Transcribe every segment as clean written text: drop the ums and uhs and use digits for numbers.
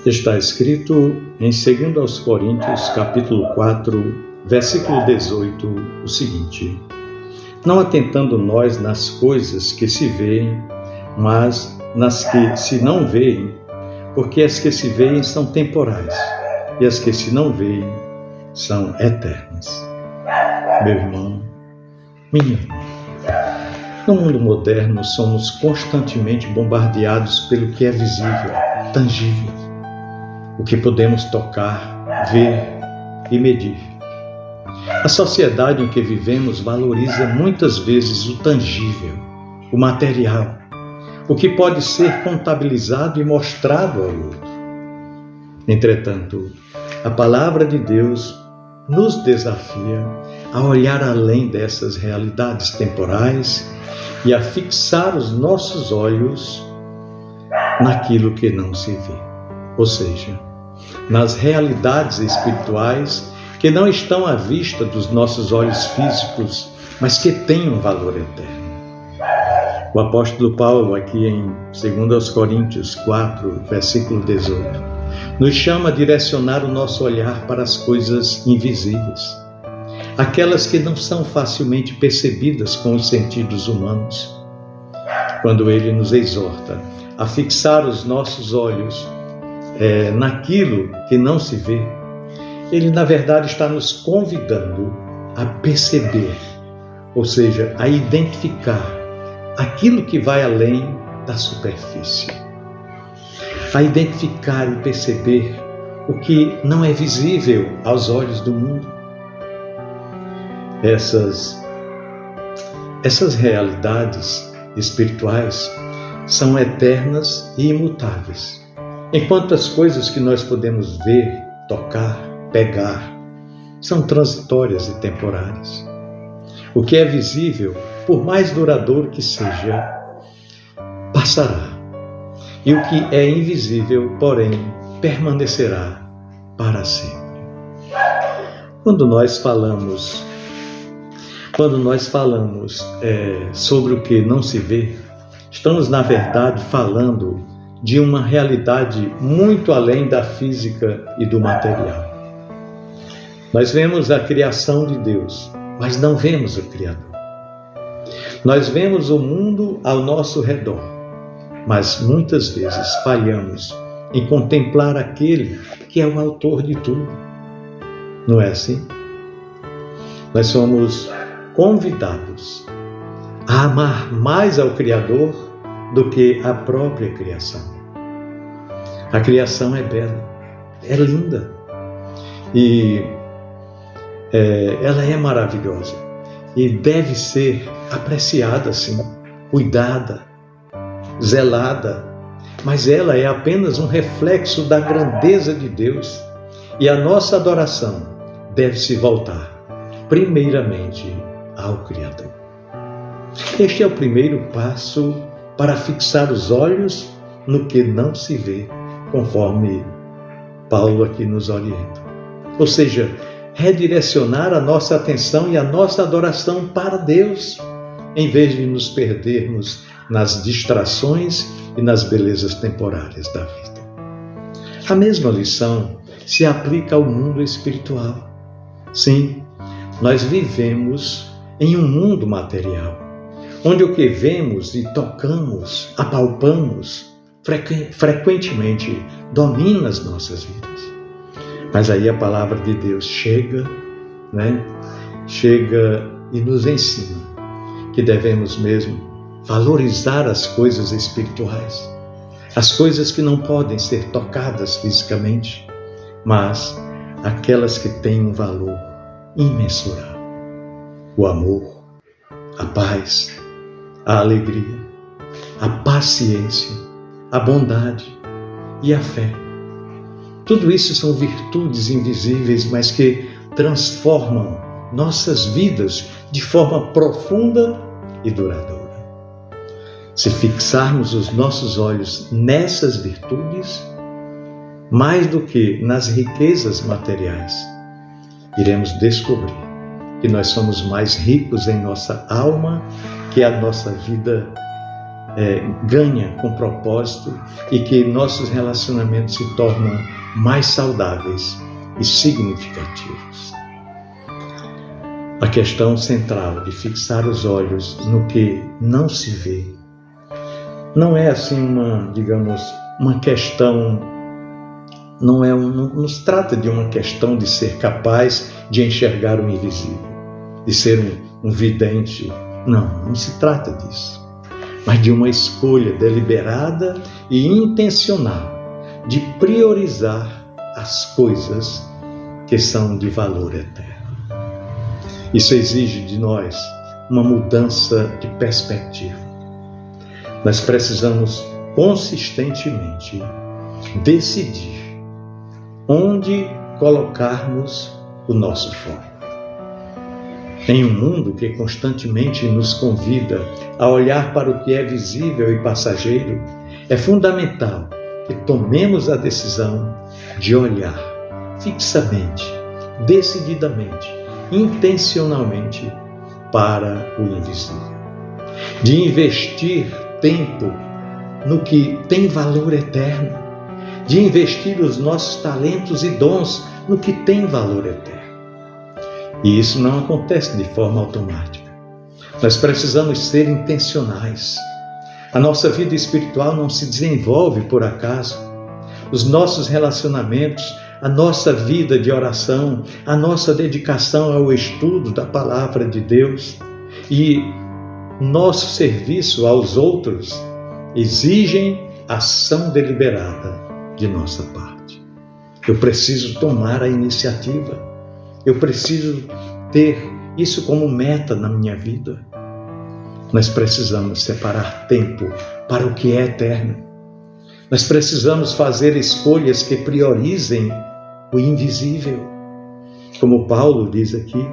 Está escrito em 2 Coríntios, capítulo 4, versículo 18, o seguinte: não atentando nós nas coisas que se veem, mas nas que se não veem, porque as que se veem são temporais, e as que se não veem são eternas. Meu irmão, minha irmã, no mundo moderno somos constantemente bombardeados pelo que é visível, tangível, o que podemos tocar, ver e medir. A sociedade em que vivemos valoriza muitas vezes o tangível, o material, o que pode ser contabilizado e mostrado ao outro. Entretanto, a palavra de Deus nos desafia a olhar além dessas realidades temporais e a fixar os nossos olhos naquilo que não se vê, ou seja, nas realidades espirituais que não estão à vista dos nossos olhos físicos, mas que têm um valor eterno. O apóstolo Paulo, aqui em 2 Coríntios 4, versículo 18, nos chama a direcionar o nosso olhar para as coisas invisíveis, aquelas que não são facilmente percebidas com os sentidos humanos. Quando ele nos exorta a fixar os nossos olhos naquilo que não se vê, ele na verdade está nos convidando a perceber, ou seja, a identificar aquilo que vai além da superfície, a identificar e perceber o que não é visível aos olhos do mundo. Essas realidades espirituais são eternas e imutáveis, enquanto as coisas que nós podemos ver, tocar, pegar, são transitórias e temporárias. O que é visível, por mais duradouro que seja, passará. E o que é invisível, porém, permanecerá para sempre. Quando nós falamos sobre o que não se vê, estamos, na verdade, falando de uma realidade muito além da física e do material. Nós vemos a criação de Deus, mas não vemos o Criador. Nós vemos o mundo ao nosso redor, mas muitas vezes falhamos em contemplar aquele que é o autor de tudo. Não é assim? Nós somos convidados a amar mais ao Criador do que a própria criação. A criação é bela, é linda e ela é maravilhosa e deve ser apreciada assim, cuidada, zelada, mas ela é apenas um reflexo da grandeza de Deus e a nossa adoração deve se voltar primeiramente ao Criador. Este é o primeiro passo para fixar os olhos no que não se vê, conforme Paulo aqui nos orienta. Ou seja, redirecionar a nossa atenção e a nossa adoração para Deus, em vez de nos perdermos nas distrações e nas belezas temporárias da vida. A mesma lição se aplica ao mundo espiritual. Sim, nós vivemos em um mundo material, onde o que vemos e tocamos, apalpamos, frequentemente domina as nossas vidas. Mas aí a palavra de Deus chega e nos ensina que devemos mesmo valorizar as coisas espirituais, as coisas que não podem ser tocadas fisicamente, mas aquelas que têm um valor imensurável. O amor, a paz, a alegria, a paciência, a bondade e a fé. Tudo isso são virtudes invisíveis, mas que transformam nossas vidas de forma profunda e duradoura. Se fixarmos os nossos olhos nessas virtudes, mais do que nas riquezas materiais, iremos descobrir que nós somos mais ricos em nossa alma que a nossa vida ganha com propósito e que nossos relacionamentos se tornam mais saudáveis e significativos. A questão central de fixar os olhos no que não se vê não é assim uma questão, não se trata de uma questão de ser capaz de enxergar o invisível, de ser um vidente. Não se trata disso, mas de uma escolha deliberada e intencional de priorizar as coisas que são de valor eterno. Isso exige de nós uma mudança de perspectiva. Nós precisamos consistentemente decidir onde colocarmos o nosso foco. Em um mundo que constantemente nos convida a olhar para o que é visível e passageiro, é fundamental que tomemos a decisão de olhar fixamente, decididamente, intencionalmente para o invisível, de investir tempo no que tem valor eterno, de investir os nossos talentos e dons no que tem valor eterno. E isso não acontece de forma automática. Nós precisamos ser intencionais. A nossa vida espiritual não se desenvolve por acaso. Os nossos relacionamentos, a nossa vida de oração, a nossa dedicação ao estudo da Palavra de Deus e nosso serviço aos outros exigem ação deliberada de nossa parte. Eu preciso tomar a iniciativa. Eu preciso ter isso como meta na minha vida. Nós precisamos separar tempo para o que é eterno. Nós precisamos fazer escolhas que priorizem o invisível. Como Paulo diz aqui,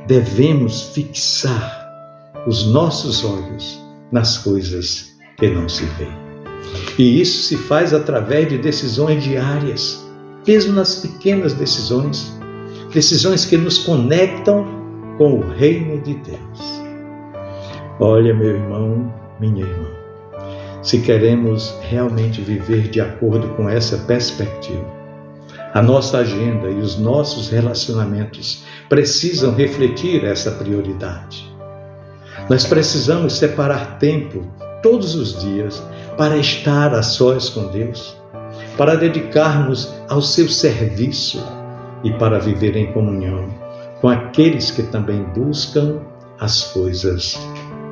devemos fixar os nossos olhos nas coisas que não se veem. E isso se faz através de decisões diárias, mesmo nas pequenas decisões que nos conectam com o reino de Deus. Olha, meu irmão, minha irmã, se queremos realmente viver de acordo com essa perspectiva, a nossa agenda e os nossos relacionamentos precisam refletir essa prioridade. Nós precisamos separar tempo todos os dias para estar a sós com Deus, para dedicarmos ao seu serviço e para viver em comunhão com aqueles que também buscam as coisas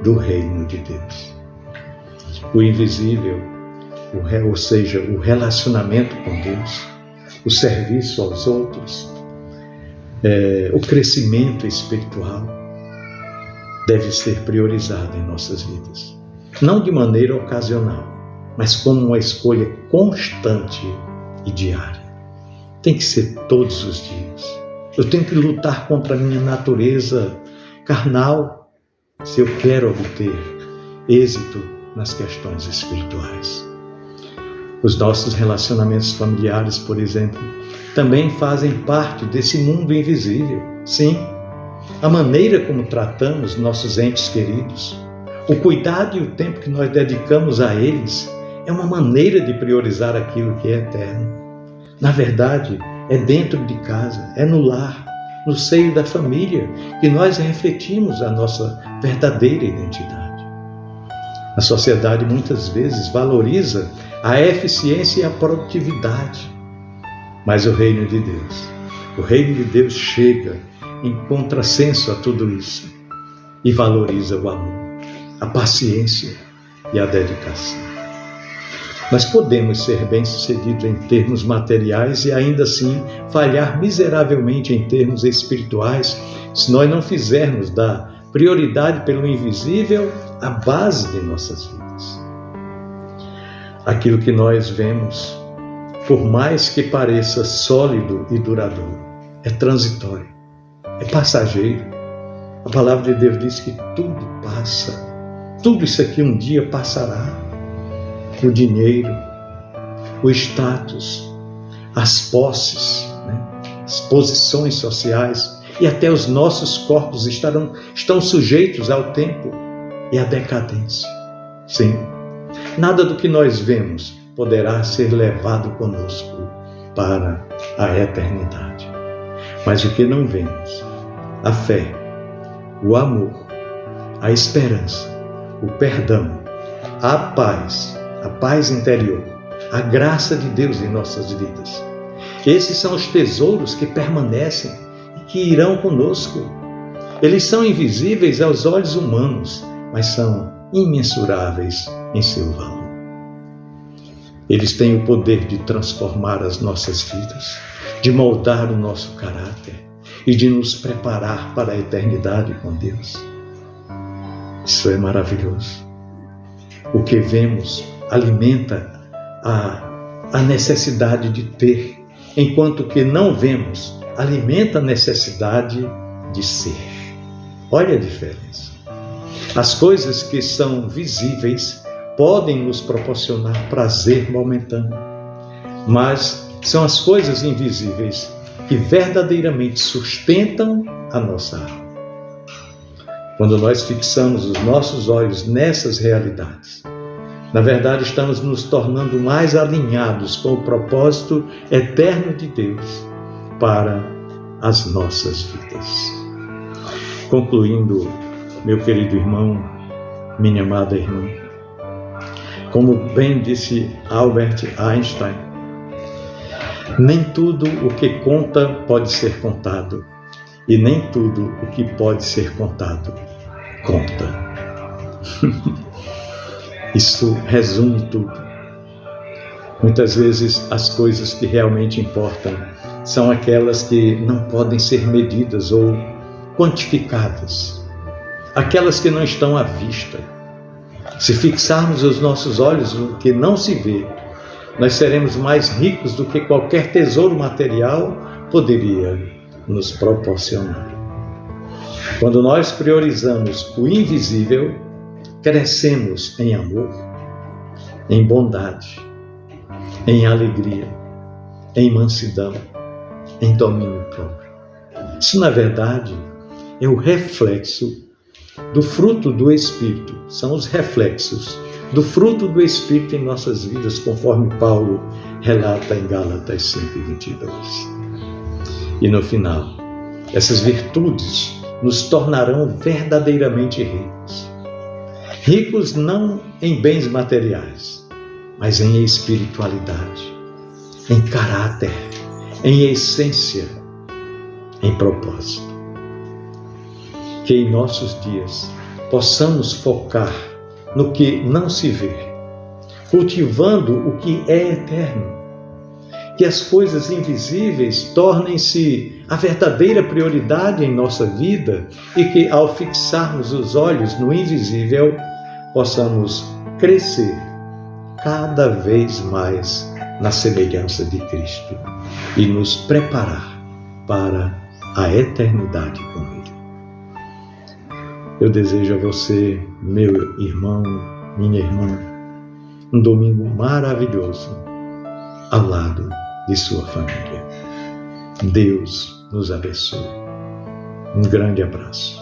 do reino de Deus. O invisível, ou seja, o relacionamento com Deus, o serviço aos outros, o crescimento espiritual deve ser priorizado em nossas vidas. Não de maneira ocasional, mas como uma escolha constante e diária. Tem que ser todos os dias. Eu tenho que lutar contra a minha natureza carnal se eu quero obter êxito nas questões espirituais. Os nossos relacionamentos familiares, por exemplo, também fazem parte desse mundo invisível. Sim, a maneira como tratamos nossos entes queridos, o cuidado e o tempo que nós dedicamos a eles é uma maneira de priorizar aquilo que é eterno. Na verdade, é dentro de casa, é no lar, no seio da família, que nós refletimos a nossa verdadeira identidade. A sociedade muitas vezes valoriza a eficiência e a produtividade, mas o reino de Deus chega em contrassenso a tudo isso e valoriza o amor, a paciência e a dedicação. Nós podemos ser bem-sucedidos em termos materiais e ainda assim falhar miseravelmente em termos espirituais se nós não fizermos da prioridade pelo invisível a base de nossas vidas. Aquilo que nós vemos, por mais que pareça sólido e duradouro, é transitório, é passageiro. A palavra de Deus diz que tudo passa. Tudo isso aqui um dia passará. O dinheiro, o status, as posses, as posições sociais e até os nossos corpos estão sujeitos ao tempo e à decadência. Sim, nada do que nós vemos poderá ser levado conosco para a eternidade. Mas o que não vemos, a fé, o amor, a esperança, o perdão, a paz interior, a graça de Deus em nossas vidas. Esses são os tesouros que permanecem e que irão conosco. Eles são invisíveis aos olhos humanos, mas são imensuráveis em seu valor. Eles têm o poder de transformar as nossas vidas, de moldar o nosso caráter e de nos preparar para a eternidade com Deus. Isso é maravilhoso. O que vemos alimenta a necessidade de ter, enquanto que não vemos alimenta a necessidade de ser. Olha a diferença. As coisas que são visíveis podem nos proporcionar prazer momentâneo, mas são as coisas invisíveis que verdadeiramente sustentam a nossa alma. Quando nós fixamos os nossos olhos nessas realidades, na verdade estamos nos tornando mais alinhados com o propósito eterno de Deus para as nossas vidas. Concluindo, meu querido irmão, minha amada irmã, como bem disse Albert Einstein, nem tudo o que conta pode ser contado, e nem tudo o que pode ser contado conta. Isso resume tudo. Muitas vezes as coisas que realmente importam são aquelas que não podem ser medidas ou quantificadas, aquelas que não estão à vista. Se fixarmos os nossos olhos no que não se vê, nós seremos mais ricos do que qualquer tesouro material poderia nos proporcionar. Quando nós priorizamos o invisível, crescemos em amor, em bondade, em alegria, em mansidão, em domínio próprio. Isso, na verdade, é o reflexo do fruto do Espírito. São os reflexos do fruto do Espírito em nossas vidas, conforme Paulo relata em Gálatas 5:22. E no final, essas virtudes nos tornarão verdadeiramente ricos. Ricos não em bens materiais, mas em espiritualidade, em caráter, em essência, em propósito. Que em nossos dias possamos focar no que não se vê, cultivando o que é eterno. Que as coisas invisíveis tornem-se a verdadeira prioridade em nossa vida e que, ao fixarmos os olhos no invisível, possamos crescer cada vez mais na semelhança de Cristo e nos preparar para a eternidade com Ele. Eu desejo a você, meu irmão, minha irmã, um domingo maravilhoso ao lado de sua família. Deus nos abençoe. Um grande abraço.